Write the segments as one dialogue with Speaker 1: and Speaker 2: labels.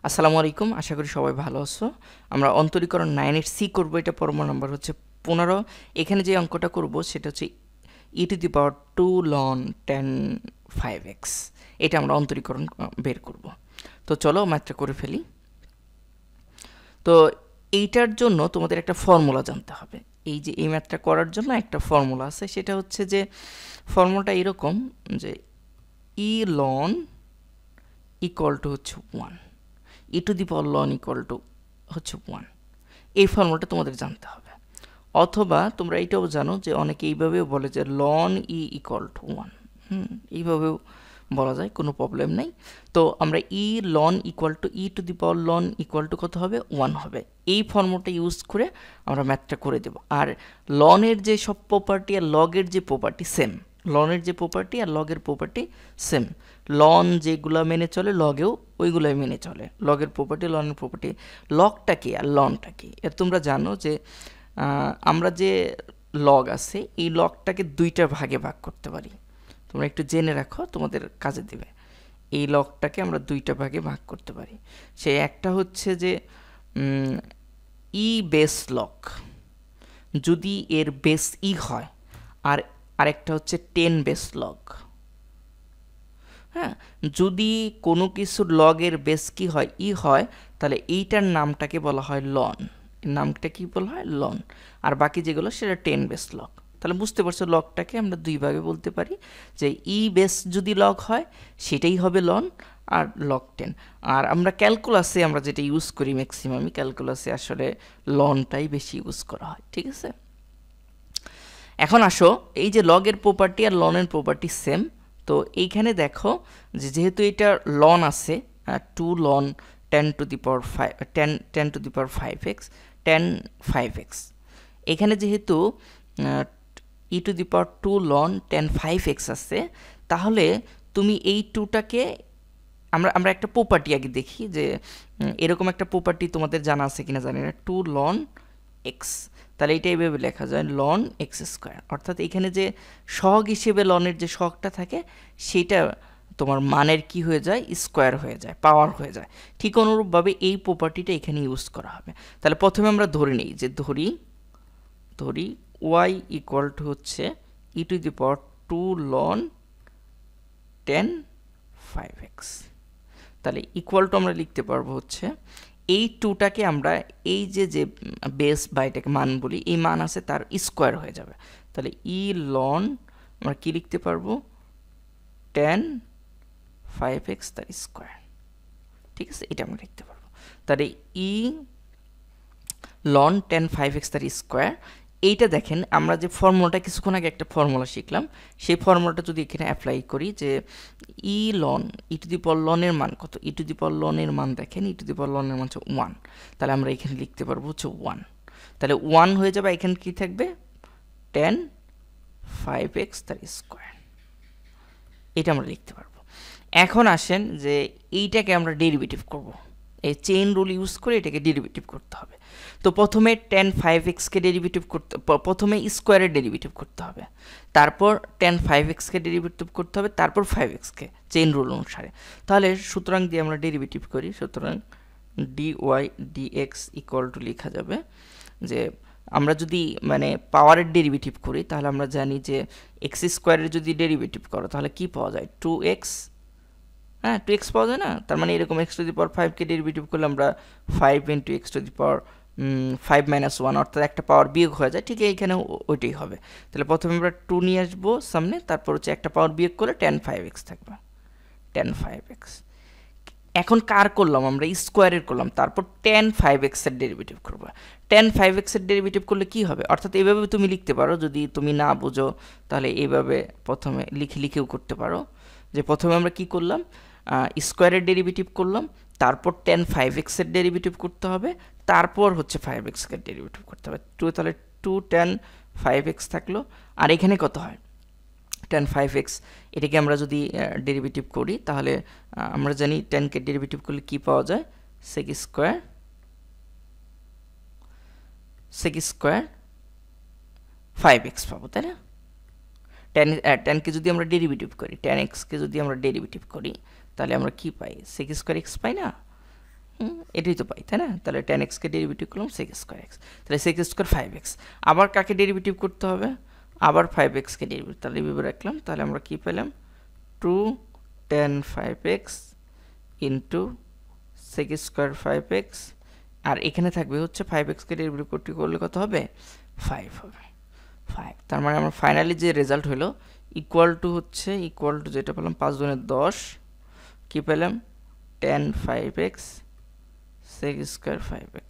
Speaker 1: আসসালামু আলাইকুম, আশা করি সবাই ভালো আছো। আমরা অন্তরীকরণ 9 এর সি করব, এটা পরম নাম্বার হচ্ছে 15। এখানে যে অঙ্কটা করব সেটা হচ্ছে e⁻² ln 10 5x। এটা আমরা অন্তরীকরণ বের করব। তো চলো ম্যাথটা করে ফেলি। তো এইটার জন্য তোমাদের একটা ফর্মুলা জানতে হবে। এই যে এই ম্যাথটা করার জন্য একটা ফর্মুলা আছে, সেটা হচ্ছে যে ফর্মুলাটা এরকম যে e ln ইকুয়াল টু হচ্ছে 1, e⁻ln ইকুয়াল টু হচ্ছে 1। এই ফর্মুলাটা তোমাদের জানতে হবে। অথবা তোমরা এইটাও জানো যে অনেকে এইভাবেও বলে যে ln e ইকুয়াল টু 1। এইভাবেও বলা যায়, কোনো প্রবলেম নেই। তো আমরা e ln equal to e⁻ln equal to কত হবে? 1 হবে। এই ফর্মুলাটা ইউজ করে আমরা ম্যাথটা করে দেব। আর লনের যে সব প্রপার্টি আর লগের যে প্রপার্টি সেম, লনের যে প্রপার্টি আর লগের প্রপার্টি সেম। লন যেগুলো মেনে চলে লগেও ওইগুলোই মেনে চলে। লগের প্রপার্টি, লনের প্রপার্টি। লগটা কি আর লনটা কি এর তোমরা জানো যে আমরা যে লগ আছে এই লগটাকে দুইটা ভাগে ভাগ করতে পারি। তোমরা একটু জেনে রাখো, তোমাদের কাজে দিবে। এই লগটাকে আমরা দুইটা ভাগে ভাগ করতে পারি। সে একটা হচ্ছে যে ই বেস লগ, যদি এর বেস ই হয়, আর আরেকটা হচ্ছে 10 বেস লগ। হ্যাঁ, যদি কোনো কিছুর লগের বেস কি হয়, ই হয়, তাহলে এইটার নামটাকে বলা হয় লন। নামটা কি বলা হয়? লন। আর বাকি যেগুলো সেটা 10 বেস লগ। তাহলে বুঝতে পারছো লগটাকে আমরা দুই ভাগে বলতে পারি, যে ই বেস যদি লগ হয় সেটাই হবে লন, আর লগ 10। আর আমরা ক্যালকুলাসে আমরা যেটা ইউজ করি ম্যাক্সিমামই, ক্যালকুলাসে আসলে লনটাই বেশি ইউজ করা হয়। ঠিক আছে, এখন আসো, এই যে লগের প্রপার্টি আর লনের প্রপার্টি সেম। তো এইখানে দেখো যে যেহেতু এটা লন আছে, 2 ln 10⁵ 10 5x, এখানে যেহেতু e⁻² ln 10 5x আছে, তাহলে তুমি এই 2টাকে আমরা একটা প্রপার্টি আগে দেখি যে এরকম একটা প্রপার্টি তোমাদের জানা আছে কিনা জানি না, 2 ln x। তাহলে এটা এইভাবে লেখা যায় ln x²। অর্থাৎ এখানে যে সহগ হিসেবে লনের যে সহগটা থাকে সেটা তোমার মানের কি হয়ে যায়? স্কোয়ার হয়ে যায়, পাওয়ার হয়ে যায়। ঠিক অনুরূপভাবে এই প্রপার্টিটা এখানে ইউজ করা হবে। তাহলে প্রথমে আমরা ধরে নিই যে ধরি y ইকুয়াল টু হচ্ছে e⁻² ln 10 5x। তাহলে ইকুয়াল টু আমরা লিখতে পারবো হচ্ছে এই 2টাকে আমরা এই যে যে বেস বা এটাকে মান বলি, এই মান আছে তার স্কোয়ার হয়ে যাবে। তাহলে ই লন আমরা কি লিখতে পারবো? 10 5x তার স্কোয়ার। ঠিক আছে, এটা আমরা লিখতে পারবো। তাহলে ই লন 10 5x তার স্কোয়ার। এইটা দেখেন, আমরা যে ফর্মুলাটা কিছুক্ষণ আগে একটা ফর্মুলা শিখলাম, সেই ফর্মুলাটা যদি এখানে অ্যাপ্লাই করি যে ই লন e⁻ln এর মান কত? e⁻ln এর মান দেখেন, e⁻ln এর মান হচ্ছে 1। তাহলে আমরা এখানে লিখতে পারবো হচ্ছে 1। তাহলে 1 হয়ে যাবে, এখানে কি থাকবে? 10 5x তার স্কোয়ার। এটা আমরা লিখতে পারবো। এখন আসেন যে এইটাকে আমরা ডেরিভেটিভ করব। এই চেইন রুল ইউজ করে এটাকে ডেরিভেটিভ করতে হবে। তো প্রথমে 10 5xকে ডেরিভেটিভ করতে, প্রথমে স্কোয়ারের ডেরিভেটিভ করতে হবে, তারপর 10 5xকে ডেরিভেটিভ করতে হবে, তারপর 5xকে, চেইন রুল অনুসারে। তাহলে সুতরাং দিয়ে আমরা ডেরিভেটিভ করি। সুতরাং dy dx ইকুয়াল টু লেখা যাবে যে আমরা যদি মানে পাওয়ারের ডেরিভেটিভ করি, তাহলে আমরা জানি যে x² যদি ডেরিভেটিভ করো তাহলে কি পাওয়া যায়? 2x। হ্যাঁ, 2x পাওয়া যায় না? তার মানে এরকম x⁵কে ডেরিভেটিভ করলে আমরা 5 × x⁵ 5 - 1, অর্থাৎ একটা পাওয়ার বিয়োগ হয়ে যায়। ঠিক এইখানে ওইটাই হবে। তাহলে প্রথমে আমরা 2 নিয়ে আসবো সামনে, তারপর হচ্ছে একটা পাওয়ার বিয়োগ করলে 10 5x থাকবে, 10 5x। এখন কার করলাম? আমরা স্কোয়ারের করলাম, তারপর 10 5x এর ডেরিভেটিভ করবো। 10 5x এর ডেরিভেটিভ করলে কি হবে? অর্থাৎ এইভাবে তুমি লিখতে পারো, যদি তুমি না বুঝো তাহলে এইভাবে প্রথমে লিখেও করতে পারো যে প্রথমে আমরা কি করলাম? স্কোয়ারের ডেরিভেটিভ করলাম, তারপর 10 5x এর ডেরিভেটিভ করতে হবে, তারপর হচ্ছে 5x এর ডেরিভেটিভ করতে হবে। তাহলে 2 10 5x থাকলো। আর এখানে কত হয়? 10 5x। এটাকে আমরা যদি ডেরিভেটিভ করি তাহলে আমরা জানি 10কে ডেরিভেটিভ করলে কি পাওয়া যায়? sec স্কোয়ার 5x পাবো, তাই না? 10কে যদি আমরা ডেরিভেটিভ করি, 10x কে যদি আমরা ডেরিভেটিভ করি, তাহলে আমরা কি পাই? sec² x পাই না? এটাই তো পাই, তাই না? তাহলে 10x কে ডেরিভেটিভ করলাম sec স্কোয়ার এক্স, তাহলে sec স্কোয়ার 5x। আবার কাকে ডেরিভেটিভ করতে হবে? আবার 5x কে ডেরিভেটিভ, তাহলে এইভাবে রাখলাম। তাহলে আমরা কি পেলাম? 2 tan 5x into sec square 5x, আর এখানে থাকবে হচ্ছে 5x কে ডেরিভেটিভ করলে কত হবে? 5 হবে। 5, তার মানে আমার ফাইনালি যে রেজাল্ট হলো ইকুয়াল টু যেটা পেলাম 5 গুণে 10, কি পেলাম? tan 5x sec square 5x।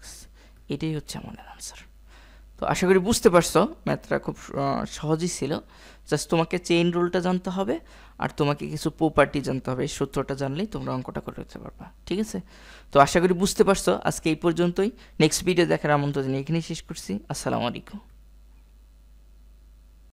Speaker 1: এটাই হচ্ছে আমাদের আনসার। তো আশা করি বুঝতে পারছো, ম্যাথটা খুব সহজই ছিল। জাস্ট তোমাকে চেইন রুলটা জানতে হবে আর তোমাকে কিছু প্রপার্টি জানতে হবে। এই সূত্রটা জানলেই তোমরা অঙ্কটা করে দিতে পারবা, ঠিক আছে? তো আশা করি বুঝতে পারছো। আজকে এই পর্যন্তই। নেক্সট ভিডিও দেখার আমন্ত্রণ জানিয়ে এখানেই শেষ করছি। আসসালামু আলাইকুম।